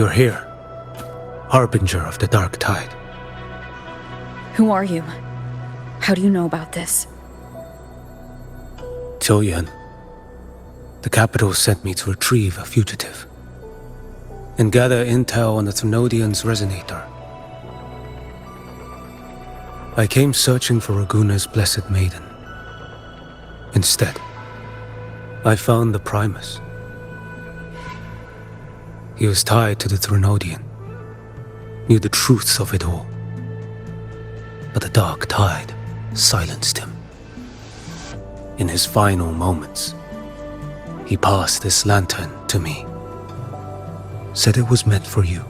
You're here, harbinger of the dark tide. Who are you? How do you know about this? Choyan. The capital sent me to retrieve a fugitive and gather intel on the Thrunodian's resonator. I came searching for Raguna's blessed maiden. Instead, I found the Primus. He was tied to the Thrunodian, knew the truths of it all. But the dark tide silenced him. In his final moments, he passed this lantern to me. Said it was meant for you.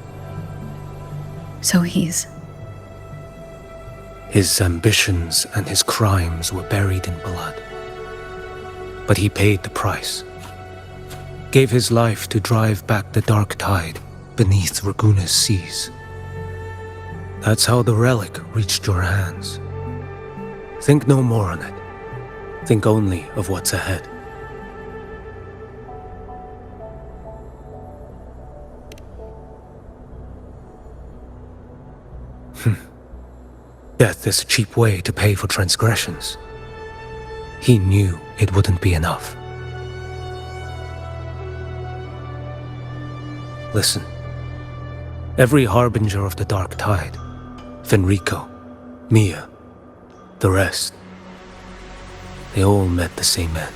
So his ambitions and his crimes were buried in blood. But he paid the price. Gave his life to drive back the dark tide beneath Raguna's seas. That's how the relic reached your hands. Think no more on it. Think only of what's ahead. Death is a cheap way to pay for transgressions. He knew it wouldn't be enough. Listen. Every harbinger of the dark tide, Fenrico, Mia, the rest, they all met the same end.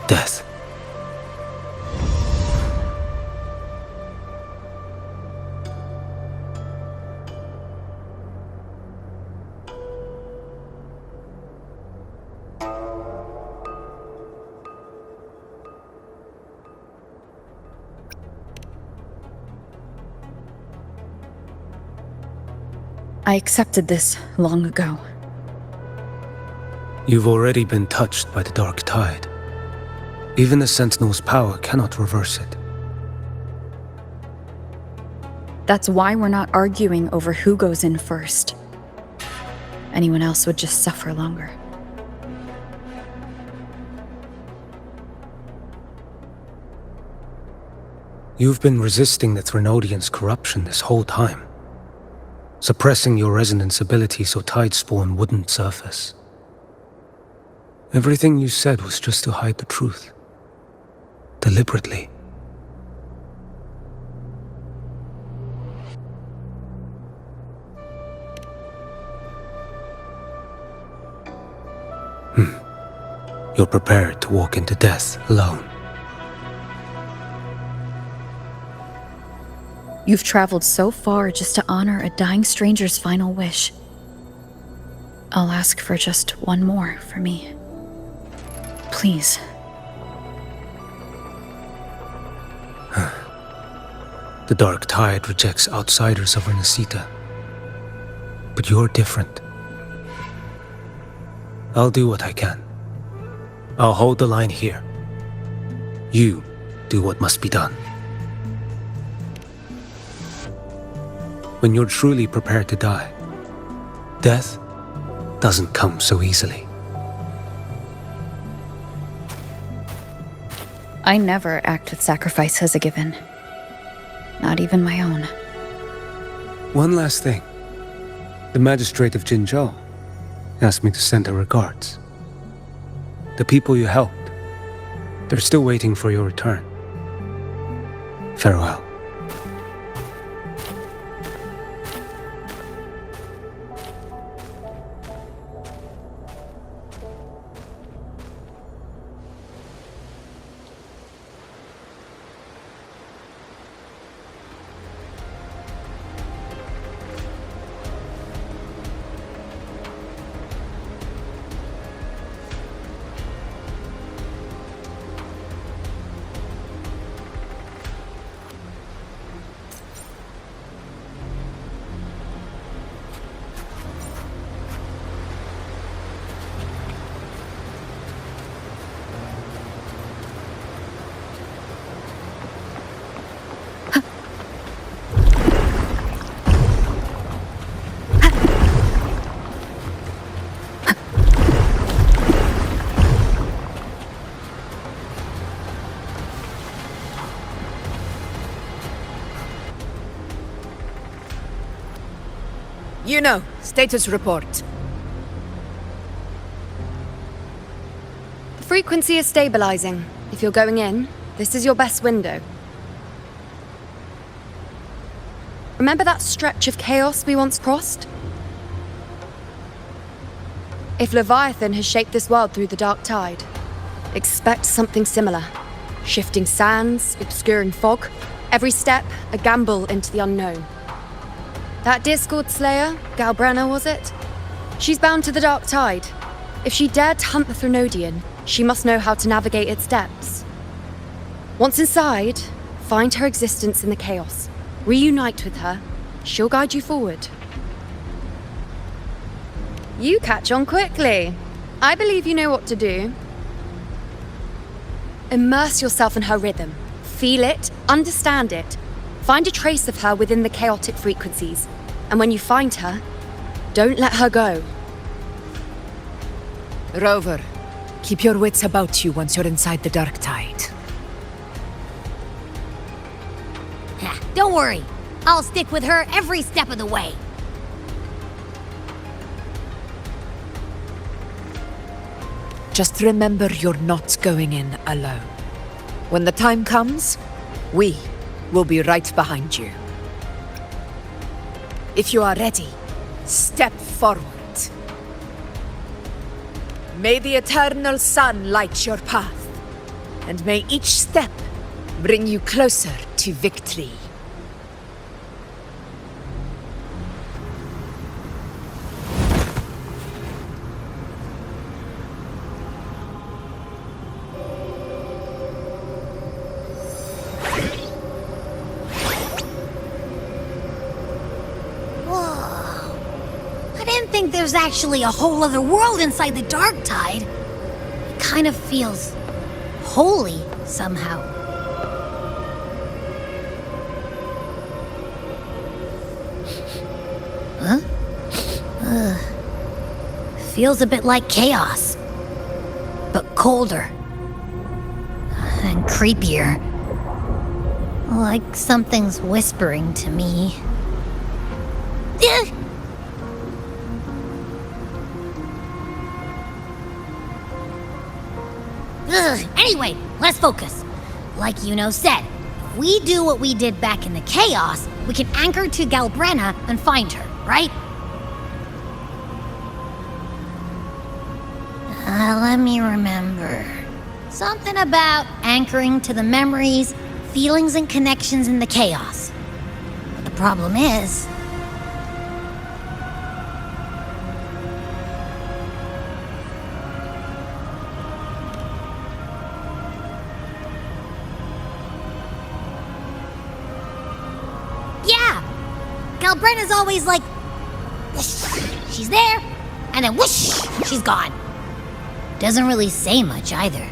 Death. I accepted this long ago. You've already been touched by the dark tide. Even the Sentinel's power cannot reverse it. That's why we're not arguing over who goes in first. Anyone else would just suffer longer. You've been resisting the Thrunodian's corruption this whole time, suppressing your resonance ability so Tidespawn wouldn't surface. Everything you said was just to hide the truth. Deliberately. You're prepared to walk into death alone. You've traveled so far just to honor a dying stranger's final wish. I'll ask for just one more for me. Please. The dark tide rejects outsiders of Renacita. But you're different. I'll do what I can. I'll hold the line here. You do what must be done. When you're truly prepared to die, death doesn't come so easily. I never act with sacrifice as a given. Not even my own. One last thing. The magistrate of Jinzhou asked me to send her regards. The people you helped, they're still waiting for your return. Farewell. Status report. The frequency is stabilizing. If you're going in, this is your best window. Remember that stretch of chaos we once crossed? If Leviathan has shaped this world through the dark tide, expect something similar. Shifting sands, obscuring fog, every step a gamble into the unknown. That Discord Slayer, Galbrenna was it? She's bound to the dark tide. If she dared to hunt the Threnodian, she must know how to navigate its depths. Once inside, find her existence in the chaos. Reunite with her. She'll guide you forward. You catch on quickly. I believe you know what to do. Immerse yourself in her rhythm. Feel it, understand it. Find a trace of her within the chaotic frequencies. And when you find her, don't let her go. Rover, keep your wits about you once you're inside the dark tide. Don't worry. I'll stick with her every step of the way. Just remember you're not going in alone. When the time comes, we will be right behind you. If you are ready, step forward. May the eternal sun light your path, and may each step bring you closer to victory. There's actually a whole other world inside the dark tide. It kind of feels holy somehow. Huh? Feels a bit like chaos, but colder and creepier. Like something's whispering to me. Anyway, let's focus. Like Yuno said, if we do what we did back in the chaos, we can anchor to Galbrenna and find her, right? Let me remember. Something about anchoring to the memories, feelings, and connections in the chaos. But the problem is... Galbrenna's always like, whoosh, she's there, and then whoosh, she's gone. Doesn't really say much either.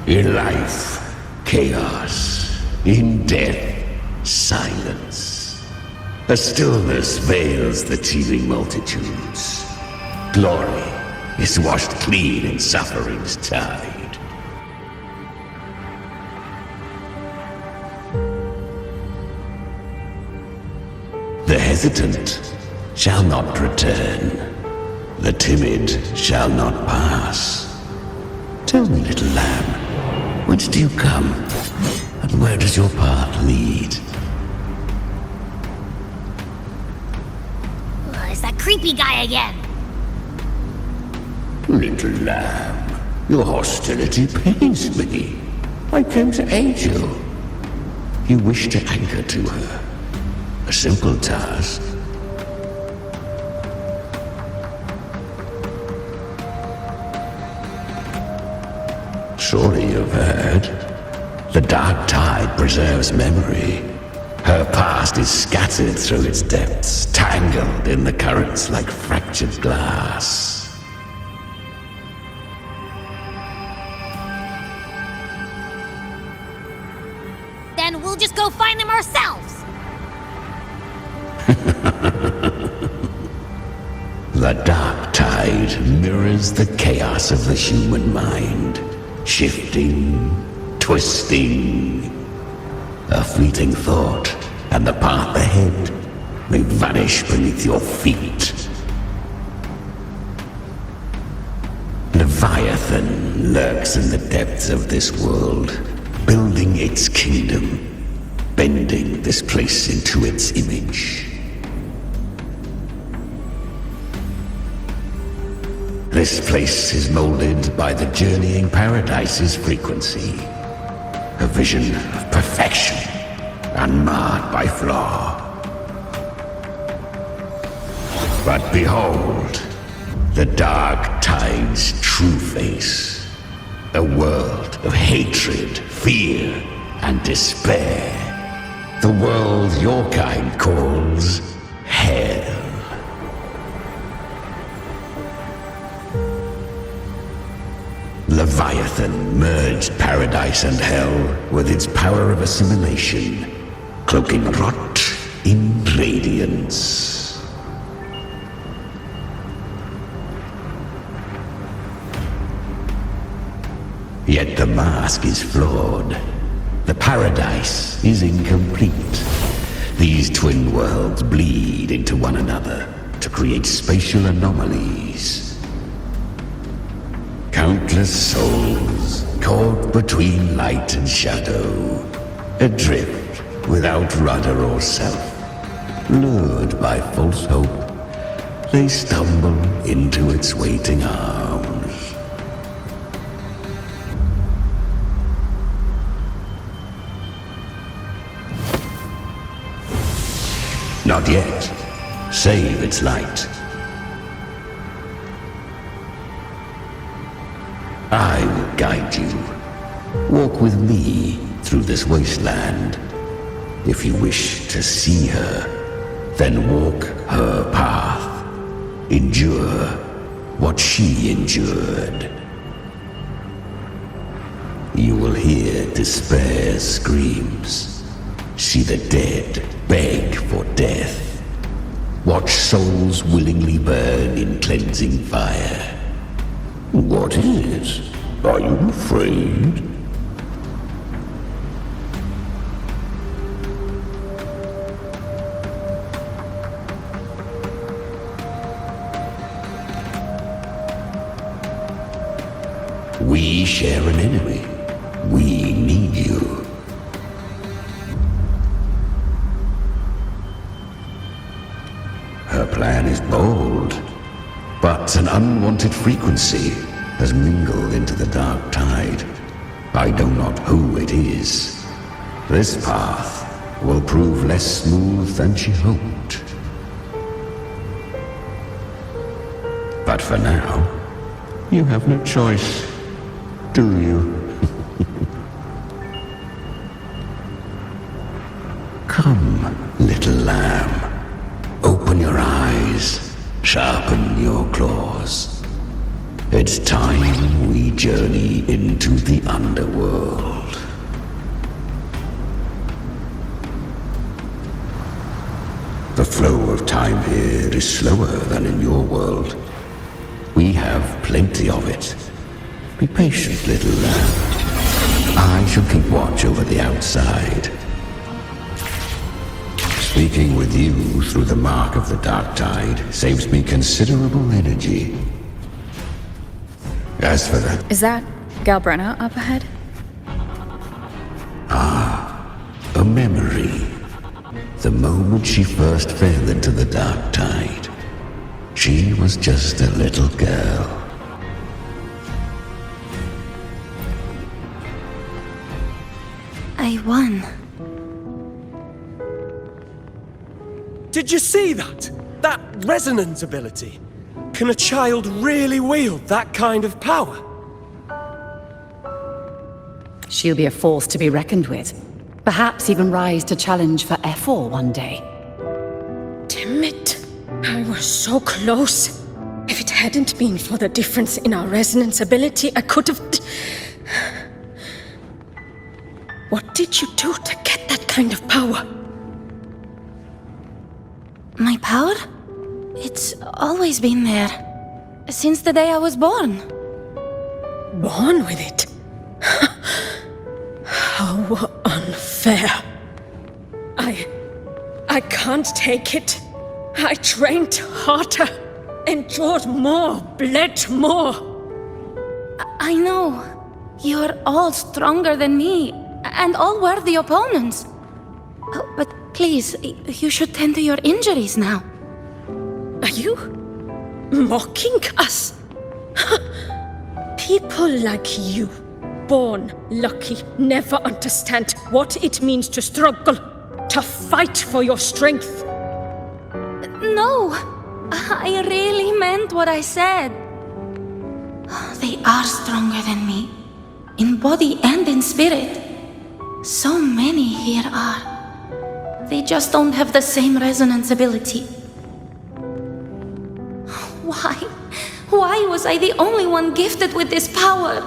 In life, chaos. In death, silence. A stillness veils the teeming multitudes. Glory is washed clean in suffering's tide. The hesitant shall not return. The timid shall not pass. Tell me, little lamb, whence do you come? And where does your path lead? It's that creepy guy again. Little lamb, your hostility pains me. I came to aid you. You wish to anchor to her. A simple task. Surely you've heard. The dark tide preserves memory. Her past is scattered through its depths, tangled in the currents like fractured glass. Then we'll just go find them ourselves. The dark tide mirrors the chaos of the human mind, shifting, twisting. A fleeting thought, and the path ahead may vanish beneath your feet. Leviathan lurks in the depths of this world, building its kingdom, bending this place into its image. This place is molded by the journeying paradise's frequency, a vision of perfection, unmarred by flaw. But behold, the dark tide's true face, a world of hatred, fear, and despair. The world your kind calls hell. Leviathan merged paradise and hell with its power of assimilation, cloaking rot in radiance. Yet the mask is flawed. The paradise is incomplete. These twin worlds bleed into one another to create spatial anomalies. Countless souls caught between light and shadow, adrift without rudder or self, lured by false hope, they stumble into its waiting arms. Not yet. Save its light. I will guide you. Walk with me through this wasteland. If you wish to see her, then walk her path. Endure what she endured. You will hear despair's screams. See the dead beg for death. Watch souls willingly burn in cleansing fire. What is it? Are you afraid? We share an enemy. We need you. Her plan is bold, but an unwanted frequency has mingled into the dark tide. I know not who it is. This path will prove less smooth than she hoped. But for now, you have no choice, do you? Come, little lamb. Open your eyes, sharpen your claws. It's time we journey into the underworld. The flow of time here is slower than in your world. We have plenty of it. Be patient, little lamb. I shall keep watch over the outside. Speaking with you through the mark of the dark tide saves me considerable energy. As for that... Is that Galbrenna up ahead? A memory. The moment she first fell into the dark tide. She was just a little girl. I won. Did you see that? That resonance ability? Can a child really wield that kind of power? She'll be a force to be reckoned with. Perhaps even rise to challenge for F4 one day. Damn it. I was so close. If it hadn't been for the difference in our resonance ability, I could have... What did you do to get that kind of power? My power? It's always been there. Since the day I was born. Born with it? How unfair. I I can't take it. I trained harder, endured more, bled more. I know. You're all stronger than me, and all worthy opponents. But please, you should tend to your injuries now. Are you mocking us? People like you, born lucky, never understand what it means to struggle, to fight for your strength. No, I really meant what I said. They are stronger than me, in body and in spirit. So many here are. They just don't have the same resonance ability. Why? Why was I the only one gifted with this power?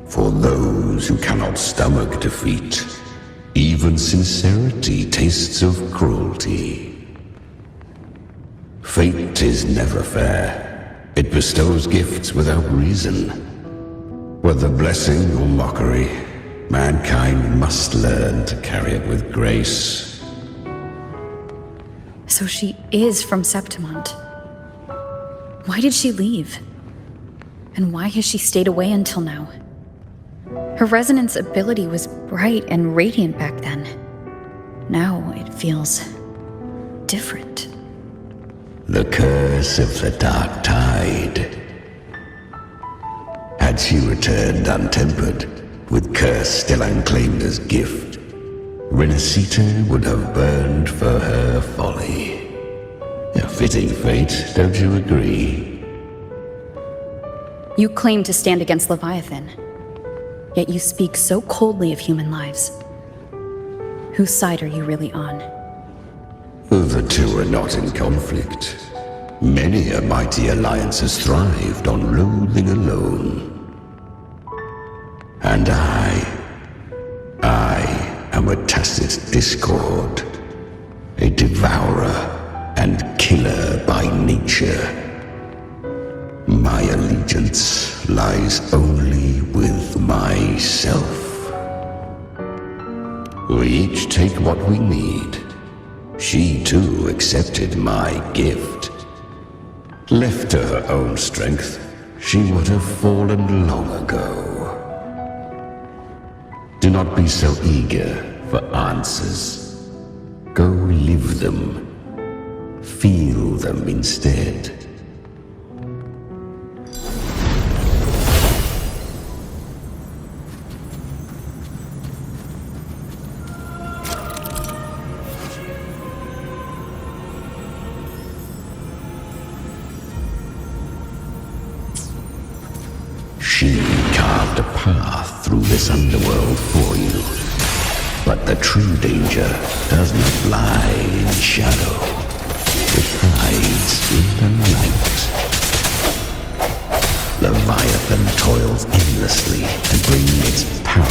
For those who cannot stomach defeat, even sincerity tastes of cruelty. Fate is never fair. It bestows gifts without reason. Whether blessing or mockery, mankind must learn to carry it with grace. So she is from Septimont. Why did she leave? And why has she stayed away until now? Her resonance ability was bright and radiant back then. Now it feels different. The curse of the Dark Tide. Had she returned untempered, with curse still unclaimed as gift, Renacita would have burned for her folly. A fitting fate, don't you agree? You claim to stand against Leviathan, yet you speak so coldly of human lives. Whose side are you really on? The two are not in conflict. Many a mighty alliance has thrived on loathing alone. And I am a tacit discord, a devourer and killer by nature. My allegiance lies only with myself. We each take what we need. She too accepted my gift. Left to her own strength, she would have fallen long ago. Do not be so eager for answers. Go live them. Feel them instead. She carved a path through this underworld for you. But the true danger does not lie in shadow. It hides in the light. Leviathan toils endlessly to bring its power.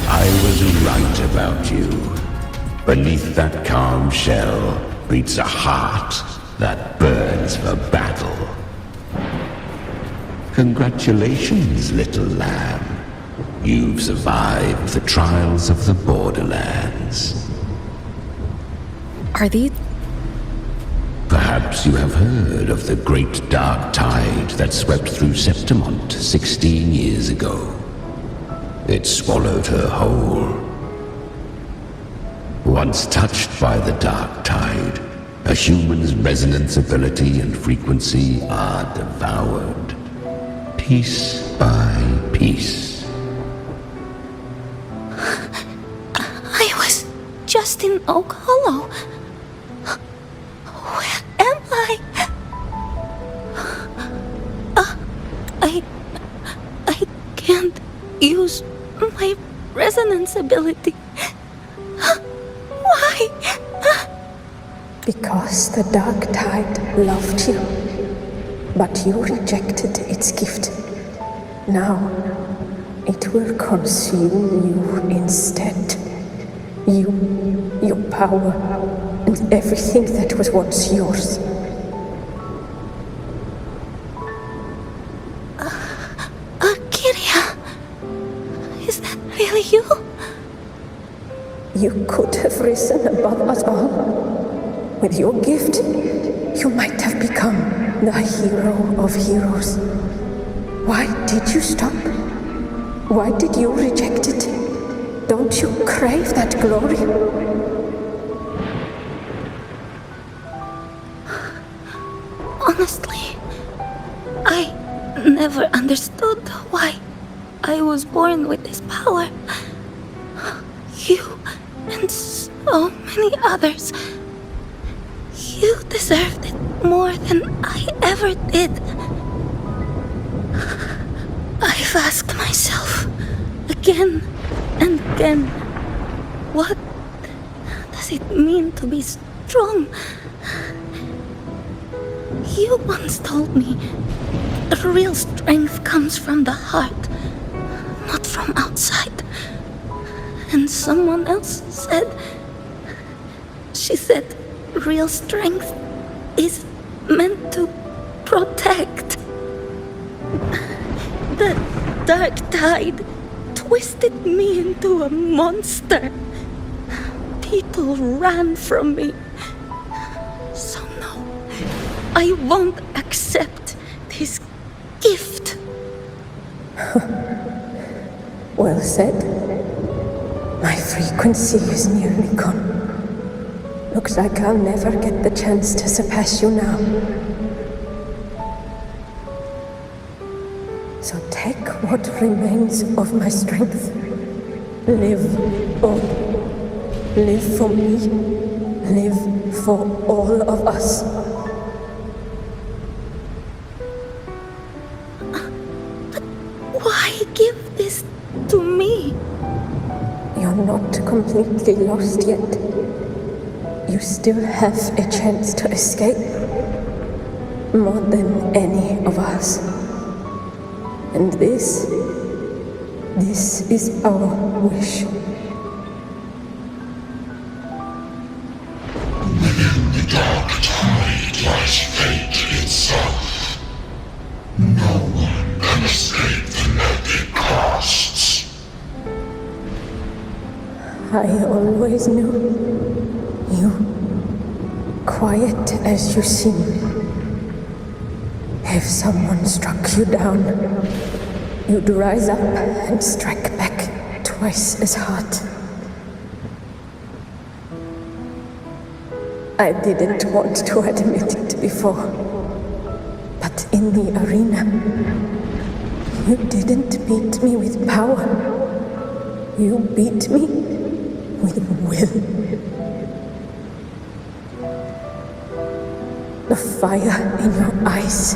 I was right about you. Beneath that calm shell beats a heart that burns for battle. Congratulations, little lamb. You've survived the trials of the Borderlands. Are these... Perhaps you have heard of the great dark tide that swept through Septimont 16 years ago. It swallowed her whole. Once touched by the dark tide, a human's resonance ability and frequency are devoured. Piece by piece. I was just in Oak Hollow. Where am I? I can't use my resonance ability. Why? Because the Dark Tide loved you, but you rejected its gift. Now, it will consume you instead. You, your power, and everything that was once yours. Kyria, is that really you? You could have risen above us all. With your gift, you might have become the hero of heroes. Why did you stop? Why did you reject it? Don't you crave that glory? Honestly, I never understood why I was born with this power. You and so many others, you deserved it more than I ever did. I've asked myself again and again, what does it mean to be strong? You once told me that real strength comes from the heart, not from outside. And someone else said, she said, real strength is meant to protect. The dark tide twisted me into a monster. People ran from me. So no, I won't accept this gift. Well said. My frequency is nearly gone. Looks like I'll never get the chance to surpass you now. So take what remains of my strength. Live on. Live for me. Live for all of us. But why give this to me? You're not completely lost yet. You still have a chance to escape. More than any of us. And this is our wish. Within the dark tide lies fate itself. No one can escape the net it casts. I always knew you, quiet as you seem. If someone struck you down, you'd rise up and strike back twice as hard. I didn't want to admit it before, but in the arena, you didn't beat me with power. You beat me with will. The fire in your eyes,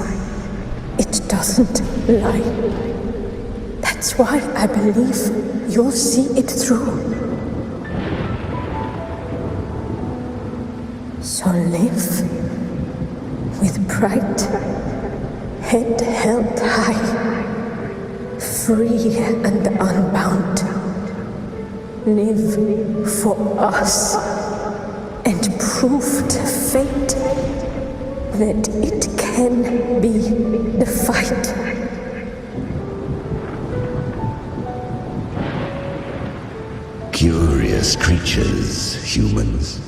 it doesn't lie. That's why I believe you'll see it through. So live with pride, head held high, free and unbound. Live for us and prove to fate that it can be the fight. Curious creatures, humans,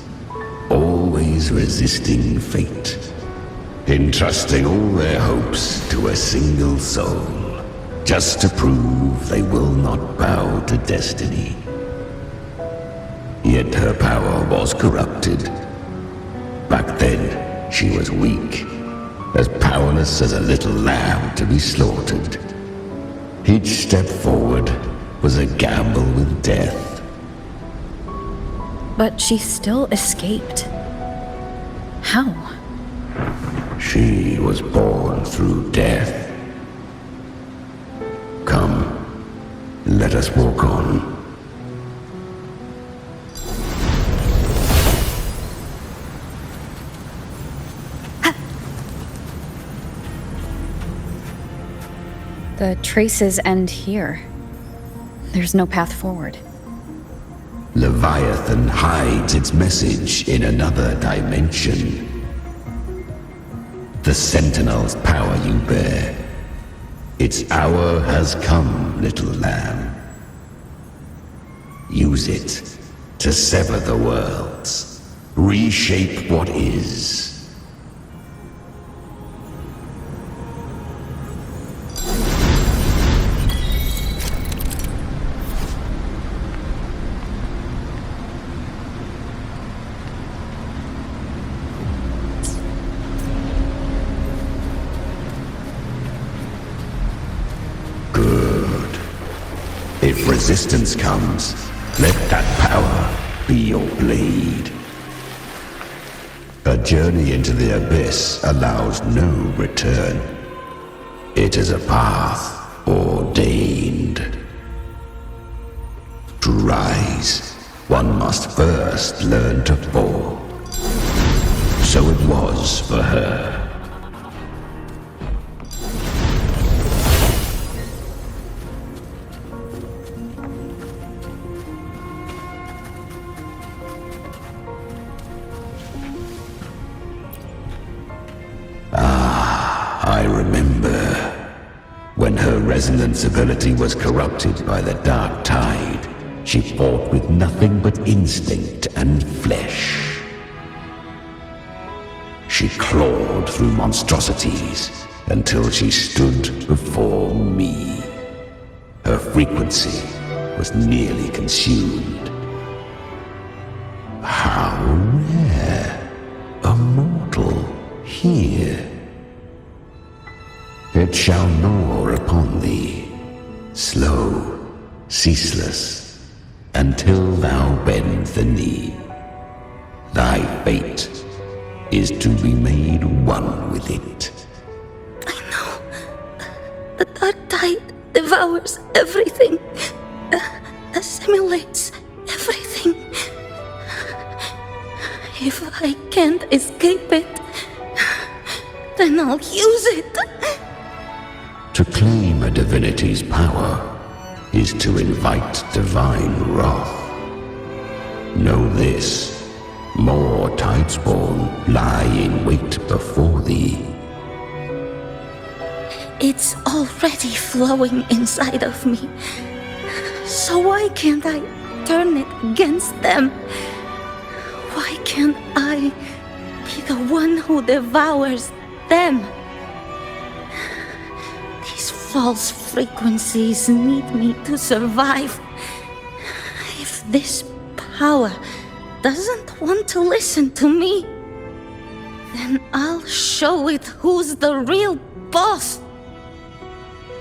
always resisting fate, entrusting all their hopes to a single soul, just to prove they will not bow to destiny. Yet her power was corrupted. Back then, she was weak, as powerless as a little lamb to be slaughtered. Each step forward was a gamble with death. But she still escaped. How? She was born through death. Come, let us walk on. The traces end here. There's no path forward. Leviathan hides its message in another dimension. The Sentinel's power you bear. Its hour has come, little lamb. Use it To sever the worlds, reshape what is. If resistance comes, let that power be your blade. A journey into the abyss allows no return. It is a path ordained. To rise, one must first learn to fall. So it was for her. I remember when her resonance ability was corrupted by the dark tide. She fought with nothing but instinct and flesh. She clawed through monstrosities until she stood before me. Her frequency was nearly consumed. How rare a mortal here. It shall gnaw upon thee, slow, ceaseless, until thou bend the knee. Thy fate is to be made one with it. I know. The dark tide devours everything, assimilates everything. If I can't escape it, then I'll use it. To claim a divinity's power is to invite divine wrath. Know this, more tidespawn lie in wait before thee. It's already flowing inside of me. So why can't I turn it against them? Why can't I be the one who devours them? These false frequencies need me to survive. If this power doesn't want to listen to me, then I'll show it who's the real boss.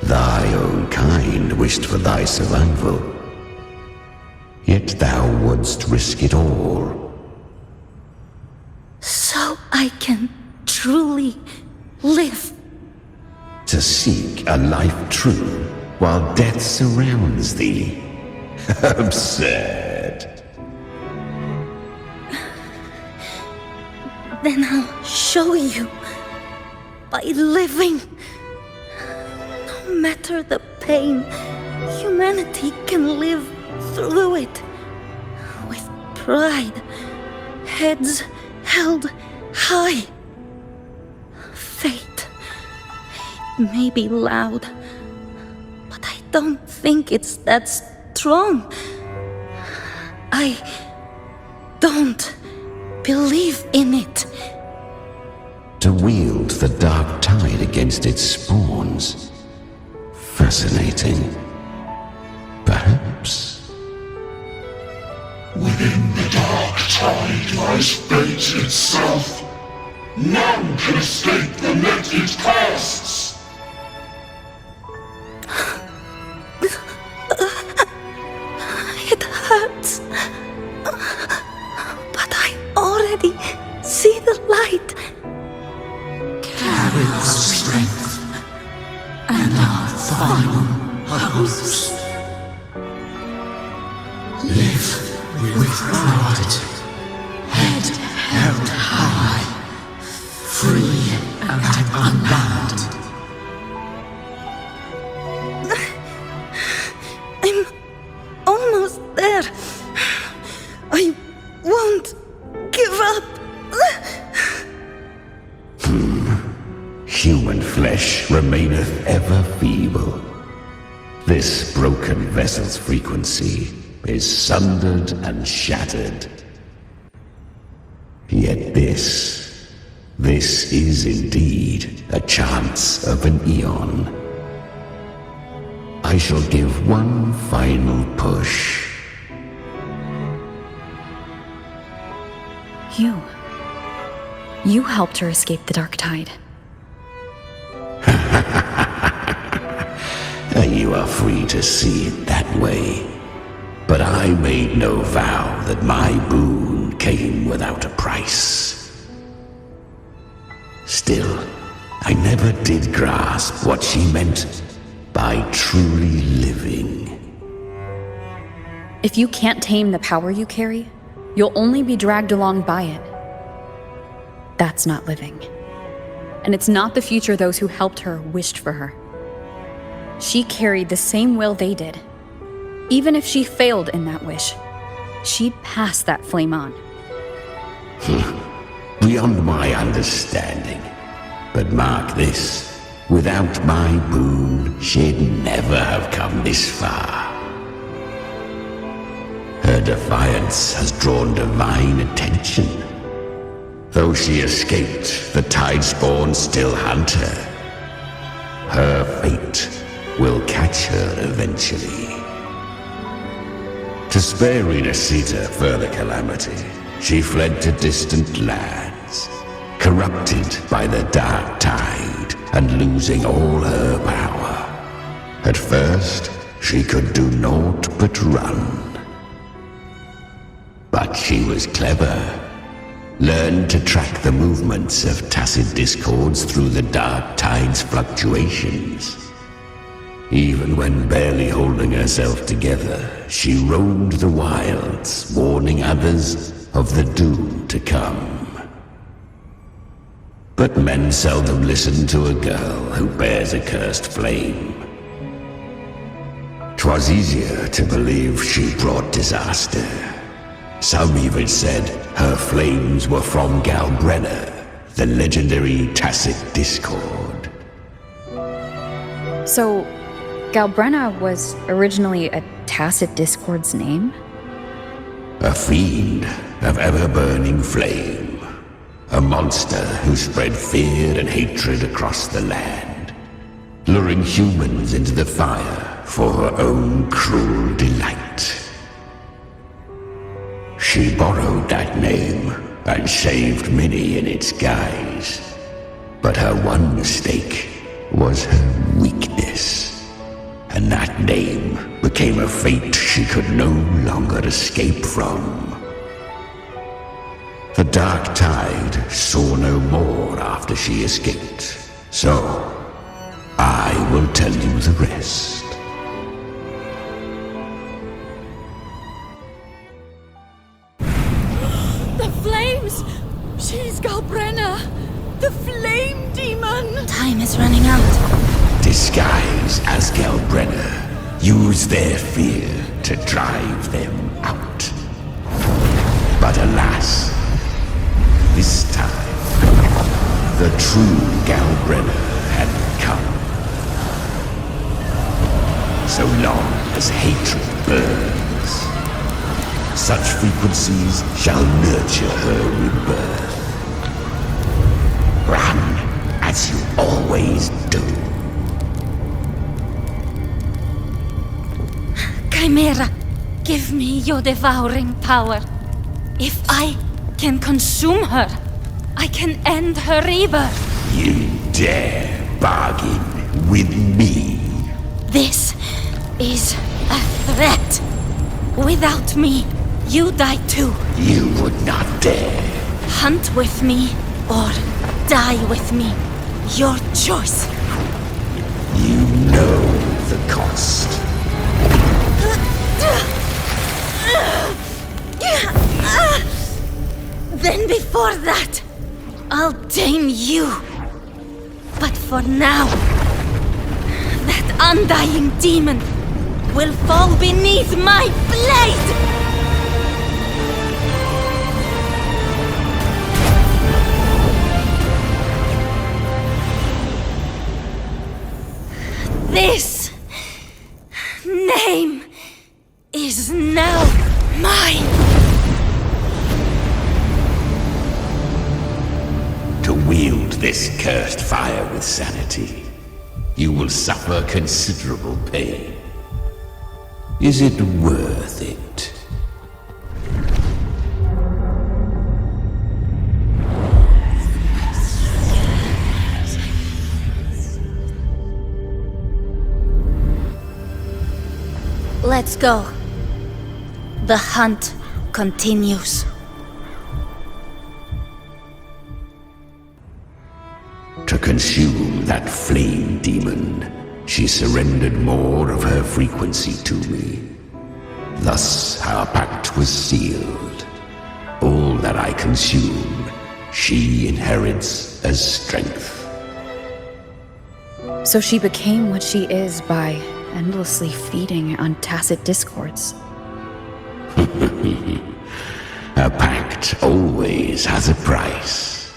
Thy own kind wished for thy survival, yet thou wouldst risk it all. So I can truly live. To seek a life true while death surrounds thee. Absurd. Then I'll show you by living. No matter the pain, humanity can live through it with pride, heads held high. Fate, it may be loud, but I don't think it's that strong. I don't believe in it. To wield the dark tide against its spawns. Fascinating. Perhaps. Within the dark tide lies fate itself. None can escape the net it casts. It hurts. But I already see the light. Carry our strength and our final hopes. Live with pride, head held high, free and unbound. I'm almost there. I won't give up. Human flesh remaineth ever feeble. This broken vessel's frequency is sundered and shattered. Yet this is indeed a chance of an eon. I shall give one final push. You helped her escape the Dark Tide. You are free to see it that way. But I made no vow that my boon came without a price. Still, I never did grasp what she meant by truly living. If you can't tame the power you carry, you'll only be dragged along by it. That's not living. And it's not the future those who helped her wished for her. She carried the same will they did. Even if she failed in that wish, she'd pass that flame on. Beyond my understanding. But mark this, without my boon, she'd never have come this far. Her defiance has drawn divine attention. Though she escaped, the Tidespawn still hunt her. Her fate will catch her eventually. To spare Renacita further calamity, she fled to distant lands, corrupted by the Dark Tide and losing all her power. At first, she could do naught but run. But she was clever. Learned to track the movements of tacit discords through the Dark Tide's fluctuations. Even when barely holding herself together, she roamed the wilds, warning others of the doom to come. But men seldom listen to a girl who bears a cursed flame. 'Twas easier to believe she brought disaster. Some even said her flames were from Galbrenna, the legendary tacit discord. So, Galbrenna was originally a tacit discord's name? A fiend of ever-burning flame. A monster who spread fear and hatred across the land, luring humans into the fire for her own cruel delight. She borrowed that name and saved many in its guise. But her one mistake was her weakness. And that name became a fate she could no longer escape from. The Dark Tide saw no more after she escaped. So, I will tell you the rest. The flames! She's Galbrenna! The flame demon! Time is running out. Disguise as Galbrenna. Use their fear to drive them out. But alas, this time, the true Galbrenna had come. So long as hatred burns, such frequencies shall nurture her rebirth. Run, as you always do. Chimera, give me your devouring power. If I can consume her, I can end her rebirth. You dare bargain with me? This is a threat. Without me, you die too. You would not dare. Hunt with me or die with me. Your choice. You know the cost. Then before that, I'll tame you. But for now, that undying demon will fall beneath my blade! This name is now this cursed fire with sanity, you will suffer considerable pain. Is it worth it? Let's go. The hunt continues. To consume that flame demon, she surrendered more of her frequency to me. Thus our pact was sealed. All that I consume, she inherits as strength. So she became what she is by endlessly feeding on tacit discords. A pact always has a price.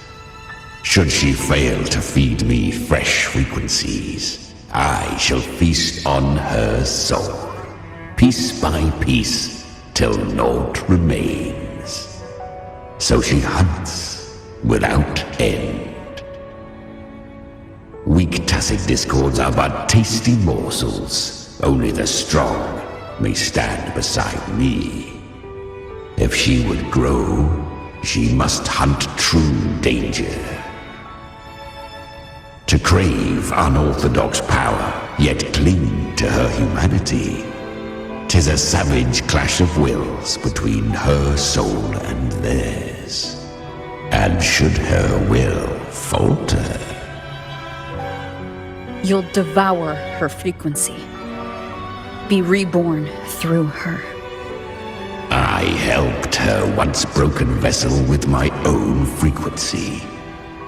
Should she fail to feed me fresh frequencies, I shall feast on her soul, piece by piece, till naught remains. So she hunts without end. Weak tacit discords are but tasty morsels. Only the strong may stand beside me. If she would grow, she must hunt true danger. To crave unorthodox power, yet cling to her humanity, 'tis a savage clash of wills between her soul and theirs. And should her will falter, You'll devour her frequency. Be reborn through her. I helped her once broken vessel with my own frequency.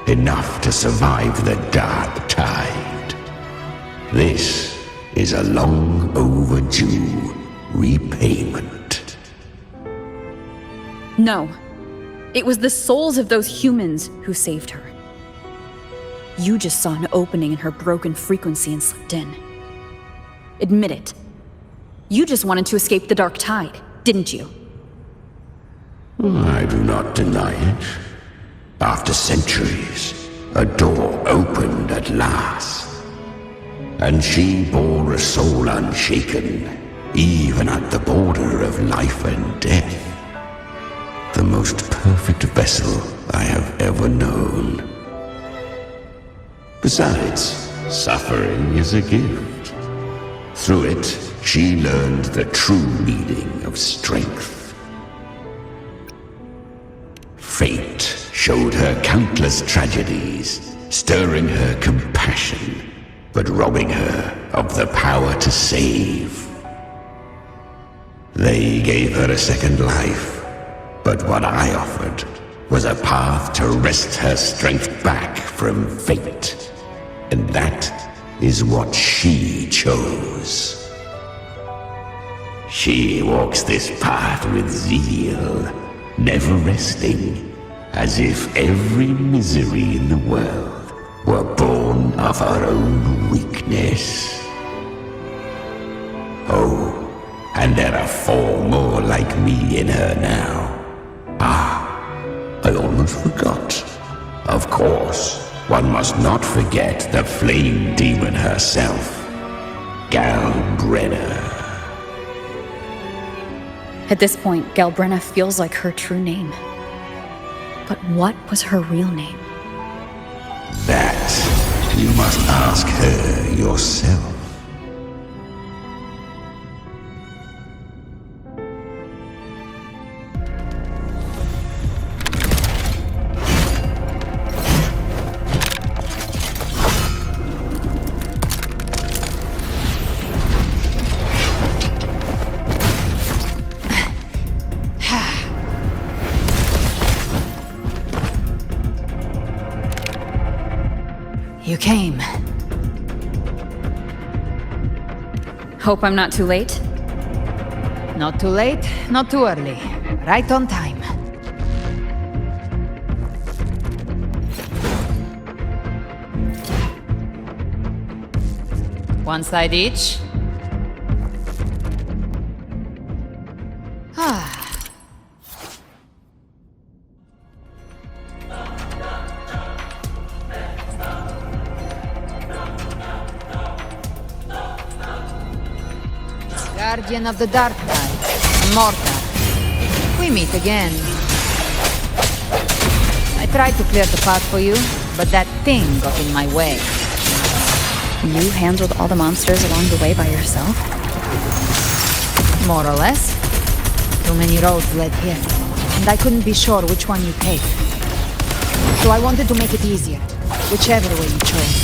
Enough to survive the dark tide. This is a long overdue repayment. No. It was the souls of those humans who saved her. You just saw an opening in her broken frequency and slipped in. Admit it. You just wanted to escape the dark tide, didn't you? I do not deny it. After centuries, a door opened at last. And she bore a soul unshaken, even at the border of life and death. The most perfect vessel I have ever known. Besides, suffering is a gift. Through it, she learned the true meaning of strength. Fate showed her countless tragedies, stirring her compassion, but robbing her of the power to save. They gave her a second life, but what I offered was a path to wrest her strength back from fate. And that is what she chose. She walks this path with zeal, never resting, as if every misery in the world were born of her own weakness. Oh, and there are 4 more like me in her now. I almost forgot. Of course, one must not forget the flame demon herself, Galbrenna. At this point, Galbrenna feels like her true name. But what was her real name? That you must ask her yourself. You came. Hope I'm not too late? Not too late, not too early. Right on time. One side each. guardian of the dark tide, Mortar. We meet again. I tried to clear the path for you, but that thing got in my way. You handled all the monsters along the way by yourself? More or less. Too many roads led here, and I couldn't be sure which one you take. So I wanted to make it easier, whichever way you chose.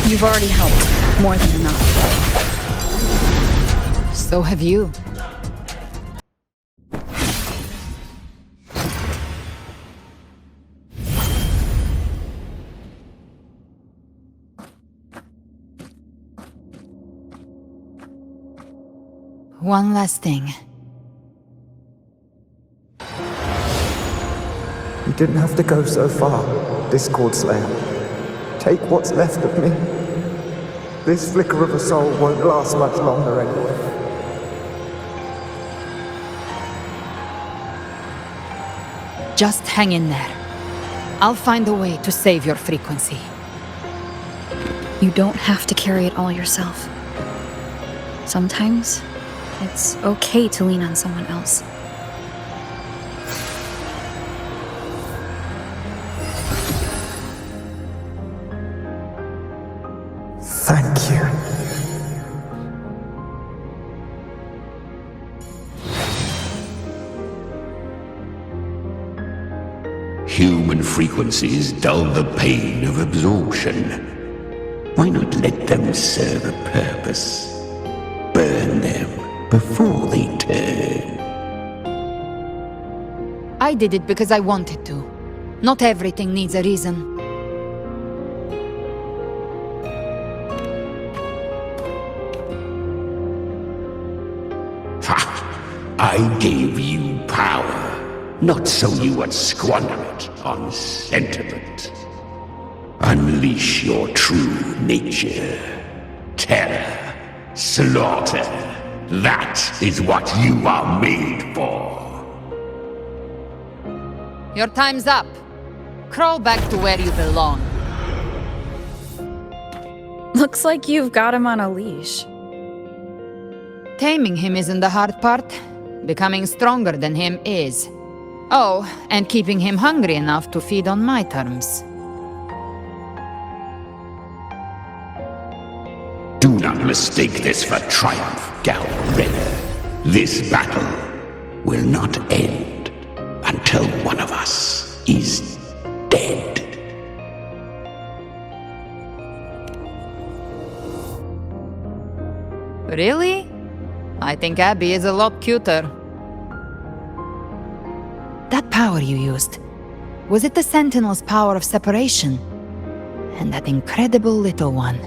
You've already helped, more than enough. So have you. One last thing. You didn't have to go so far, Discord Slayer. Take what's left of me. This flicker of a soul won't last much longer anyway. Just hang in there. I'll find a way to save your frequency. You don't have to carry it all yourself. Sometimes, it's okay to lean on someone else. Thank you. Human frequencies dull the pain of absorption. Why not let them serve a purpose? Burn them before they turn. I did it because I wanted to. Not everything needs a reason. Ha! I gave you power, not so you would squander it on sentiment. Unleash your true nature. Terror, slaughter. That is what you are made for. Your time's up. Crawl back to where you belong. Looks like you've got him on a leash. Taming him isn't the hard part. Becoming stronger than him is. Oh, and keeping him hungry enough to feed on my terms. Do not mistake this for triumph, Galred. This battle will not end until one of us is dead. Really? I think Abby is a lot cuter. That power you used, was it the Sentinel's power of separation? And that incredible little one.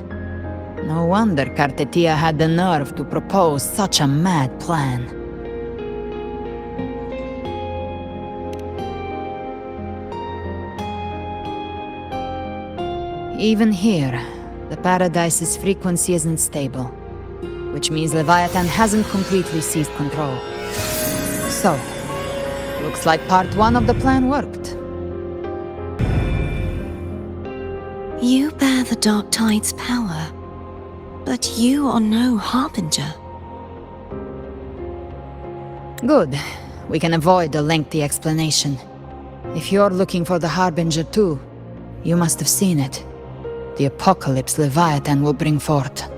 No wonder Kartetia had the nerve to propose such a mad plan. Even here, the Paradise's frequency isn't stable, which means Leviathan hasn't completely seized control. So, looks like part 1 of the plan worked. You bear the Dark Tide's power, but you are no Harbinger. Good. We can avoid a lengthy explanation. If you're looking for the Harbinger too, you must have seen it. The apocalypse Leviathan will bring forth.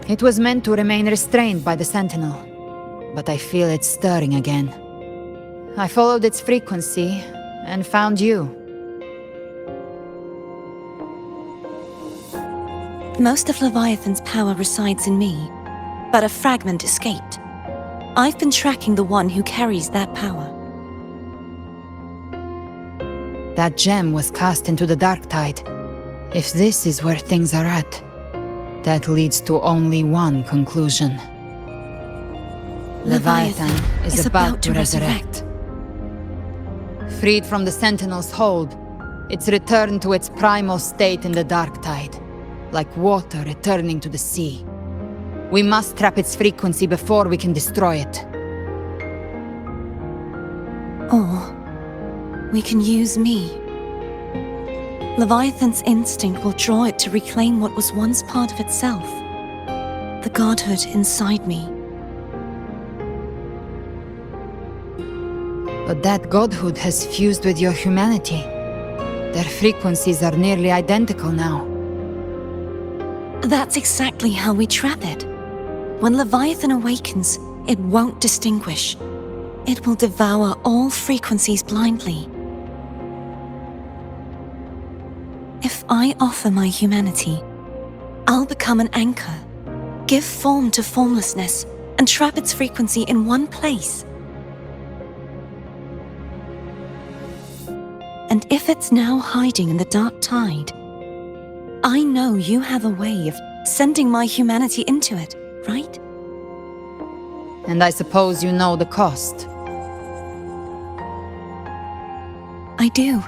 It was meant to remain restrained by the Sentinel, but I feel it stirring again. I followed its frequency and found you. Most of Leviathan's power resides in me, but a fragment escaped. I've been tracking the one who carries that power. That gem was cast into the Dark Tide. If this is where things are at, that leads to only one conclusion. Leviathan is about to resurrect. Freed from the Sentinel's hold, it's returned to its primal state in the Dark Tide, like water returning to the sea. We must trap its frequency before we can destroy it. Or we can use me. Leviathan's instinct will draw it to reclaim what was once part of itself. the godhood inside me. But that godhood has fused with your humanity. Their frequencies are nearly identical now. That's exactly how we trap it. When Leviathan awakens, it won't distinguish. It will devour all frequencies blindly. If I offer my humanity, I'll become an anchor, give form to formlessness, and trap its frequency in one place. And if it's now hiding in the dark tide, I know you have a way of sending my humanity into it, right? And I suppose you know the cost. I do.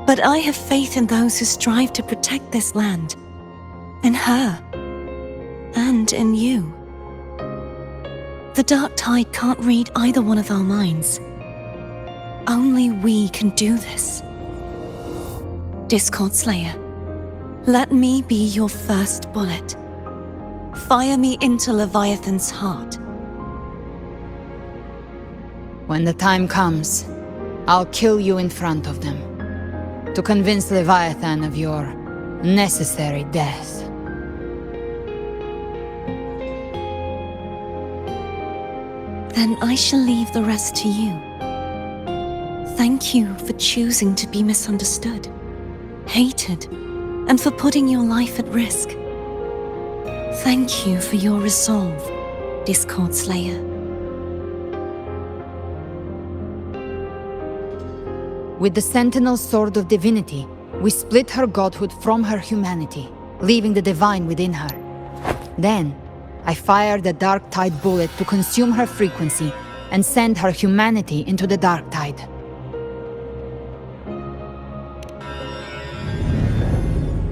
But I have faith in those who strive to protect this land. In her. And in you. The dark tide can't read either one of our minds. Only we can do this. Discord Slayer, let me be your first bullet. Fire me into Leviathan's heart. When the time comes, I'll kill you in front of them, to convince Leviathan of your necessary death. Then I shall leave the rest to you. Thank you for choosing to be misunderstood, hated, and for putting your life at risk. Thank you for your resolve, Discord Slayer. With the Sentinel's Sword of Divinity, we split her godhood from her humanity, leaving the divine within her. Then, I fired a Dark Tide bullet to consume her frequency and send her humanity into the Dark Tide.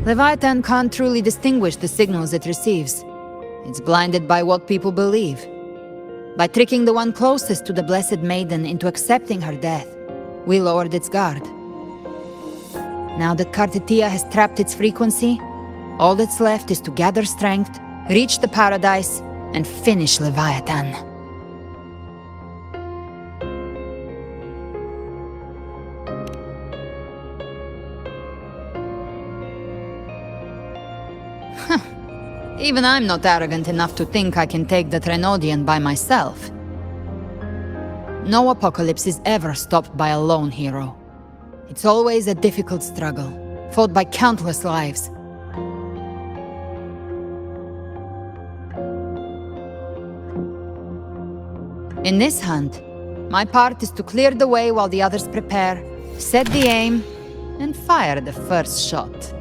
Leviathan can't truly distinguish the signals it receives. It's blinded by what people believe. By tricking the one closest to the Blessed Maiden into accepting her death, we lowered its guard. Now that Kartitia has trapped its frequency, all that's left is to gather strength, reach the paradise, and finish Leviathan. Even I'm not arrogant enough to think I can take the Trenodian by myself. No apocalypse is ever stopped by a lone hero. It's always a difficult struggle, fought by countless lives. In this hunt, my part is to clear the way while the others prepare, set the aim, and fire the first shot.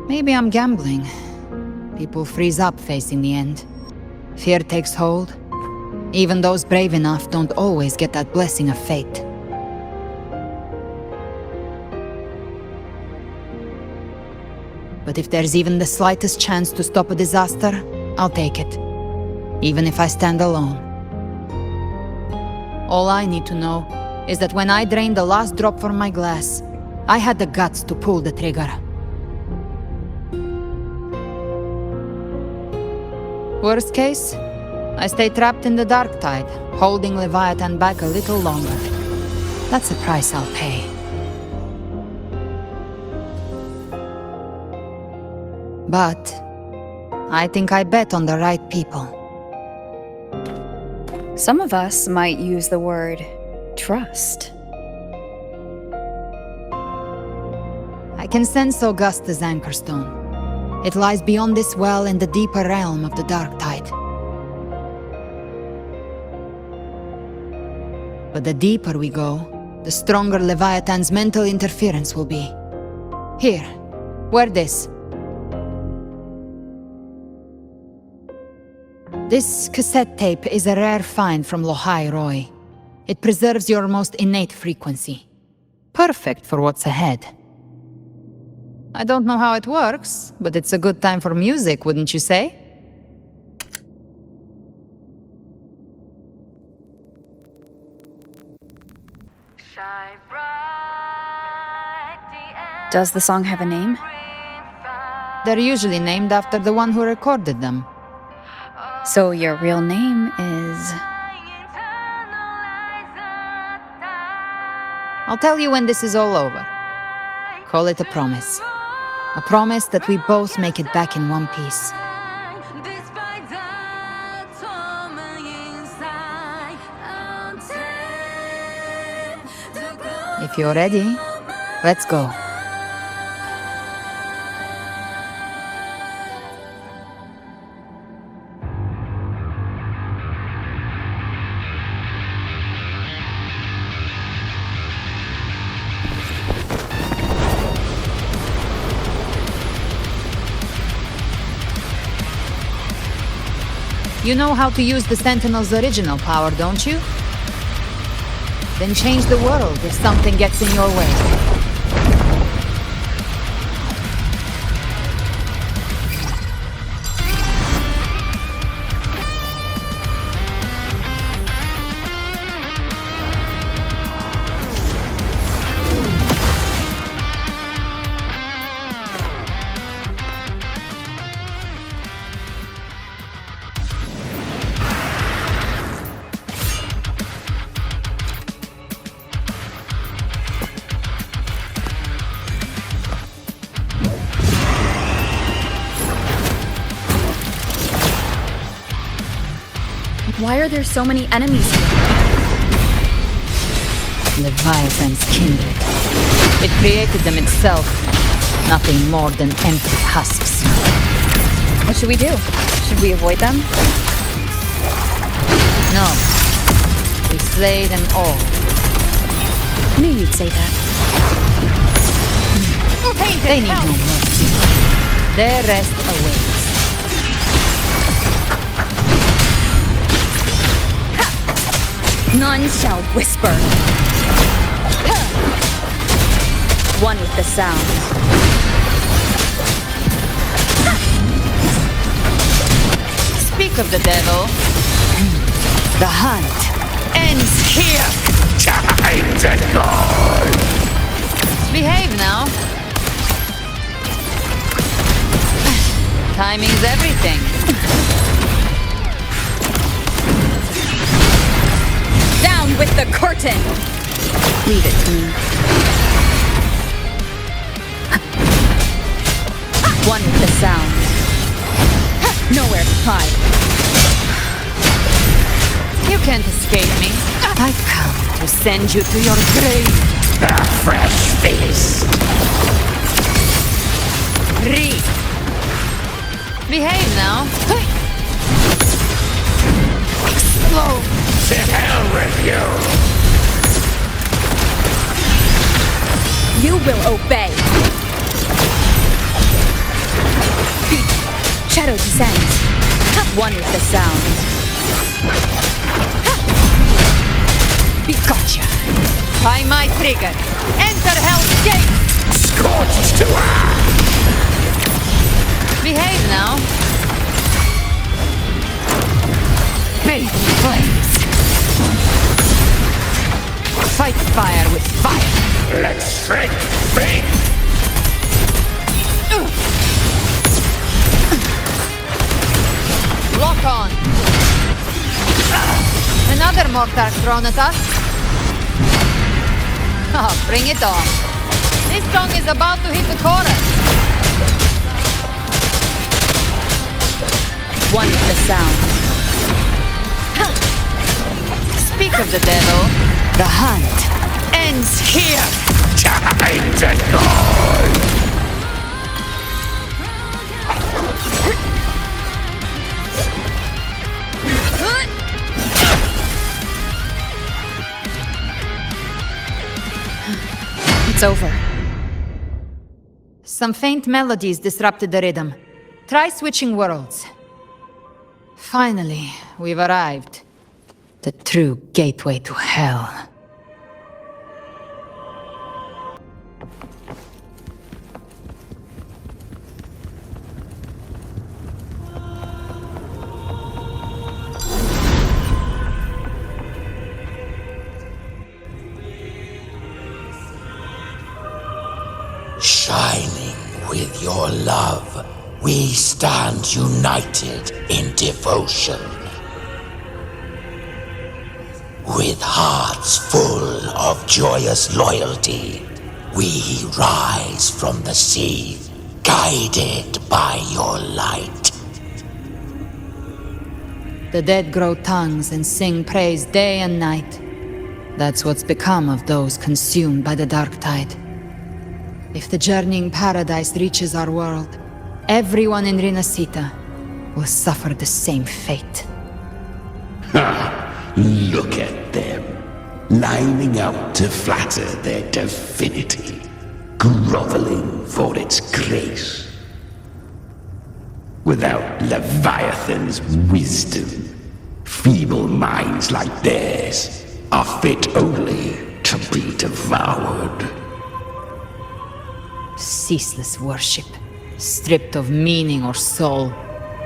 Maybe I'm gambling. People freeze up facing the end. Fear takes hold. Even those brave enough don't always get that blessing of fate. But if there's even the slightest chance to stop a disaster, I'll take it. Even if I stand alone. All I need to know is that when I drained the last drop from my glass, I had the guts to pull the trigger. Worst case, I stay trapped in the Dark Tide, holding Leviathan back a little longer. That's the price I'll pay. But I think I bet on the right people. Some of us might use the word trust. I can sense Augusta's anchorstone. It lies beyond this well in the deeper realm of the Dark Tide. But the deeper we go, the stronger Leviathan's mental interference will be. Here, wear this. This cassette tape is a rare find from Lohai Roy. It preserves your most innate frequency. Perfect for what's ahead. I don't know how it works, but it's a good time for music, wouldn't you say? Does the song have a name? They're usually named after the one who recorded them. So your real name is... I'll tell you when this is all over. Call it a promise. A promise that we both make it back in one piece. If you're ready, let's go. You know how to use the Sentinel's original power, don't you? Then change the world if something gets in your way. Why are there so many enemies here? Leviathan's kindred. It created them itself. Nothing more than empty husks. What should we do? Should we avoid them? No. We slay them all. Knew you'd say that. They need no mercy. Their rest awaits. None shall whisper. One with the sound. Speak of the devil. The hunt ends here. Time to go. Behave now. Timing's everything. Down with the curtain! Leave it to me. One with the sound. Nowhere to hide. You can't escape me. I've come to send you to your grave. A fresh feast. Read. Behave now. Explode. To hell with you. You will obey. Shadow descends. One with the sound. Gotcha. By my trigger. Enter Hell's Gate. Scorched to earth. Behave now. Bathe in flames. Fight fire with fire. Let's strike faith. Lock on. Another mortar thrown at us. Oh, bring it on. This song is about to hit the chorus. One with the sound. Speak of the devil. The hunt ends here. Time to go. It's over. Some faint melodies disrupted the rhythm. Try switching worlds. Finally, we've arrived. The true gateway to hell. your love, we stand united in devotion. With hearts full of joyous loyalty, we rise from the sea, guided by your light. The dead grow tongues and sing praise day and night. That's what's become of those consumed by the dark tide. If the journeying paradise reaches our world, everyone in Rinasita will suffer the same fate. Ha! Look at them, lining up to flatter their divinity, groveling for its grace. Without Leviathan's wisdom, feeble minds like theirs are fit only to be devoured. Ceaseless worship, stripped of meaning or soul,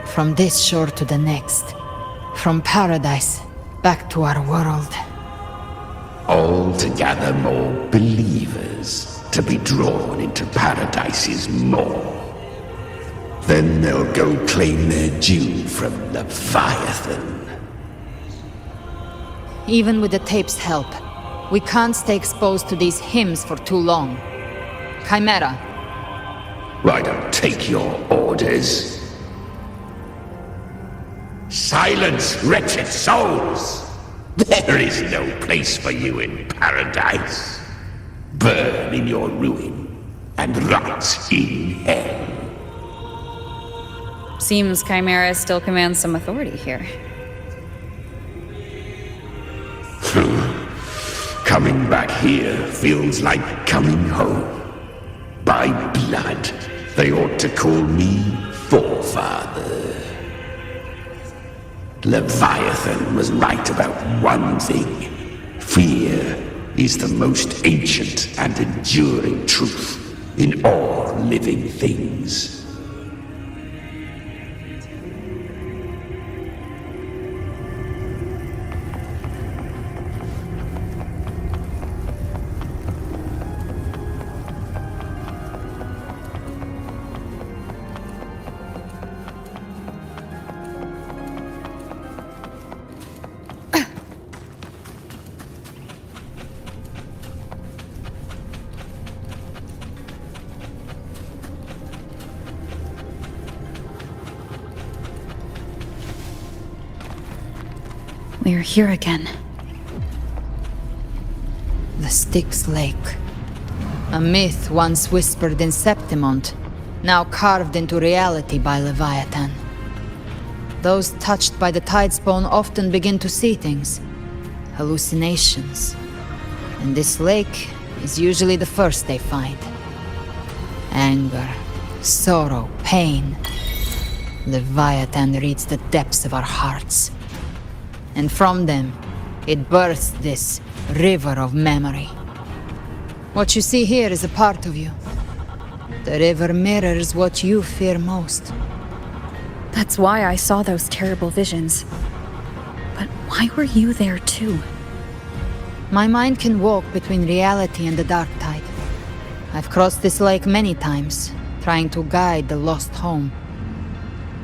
from this shore to the next, from paradise back to our world. All to gather more believers to be drawn into Paradise's maw. Then they'll go claim their due from Leviathan. Even with the tape's help, we can't stay exposed to these hymns for too long. Chimera. I don't take your orders. Silence, wretched souls! There is no place for you in paradise. Burn in your ruin and rot in hell. Seems Chimera still commands some authority here. Coming back here feels like coming home. By blood, they ought to call me Forefather. Leviathan was right about one thing. Fear is the most ancient and enduring truth in all living things. We're here again. The Styx Lake. A myth once whispered in Septimont, now carved into reality by Leviathan. Those touched by the Tidespawn often begin to see things. Hallucinations. And this lake is usually the first they find. Anger, sorrow, pain. Leviathan reads the depths of our hearts. And from them, it births this river of memory. What you see here is a part of you. The river mirrors what you fear most. That's why I saw those terrible visions. But why were you there too? My mind can walk between reality and the dark tide. I've crossed this lake many times, trying to guide the lost home.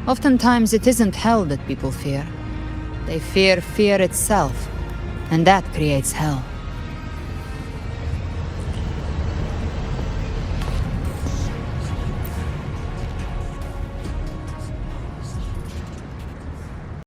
Oftentimes it isn't hell that people fear. They fear fear itself, and that creates hell.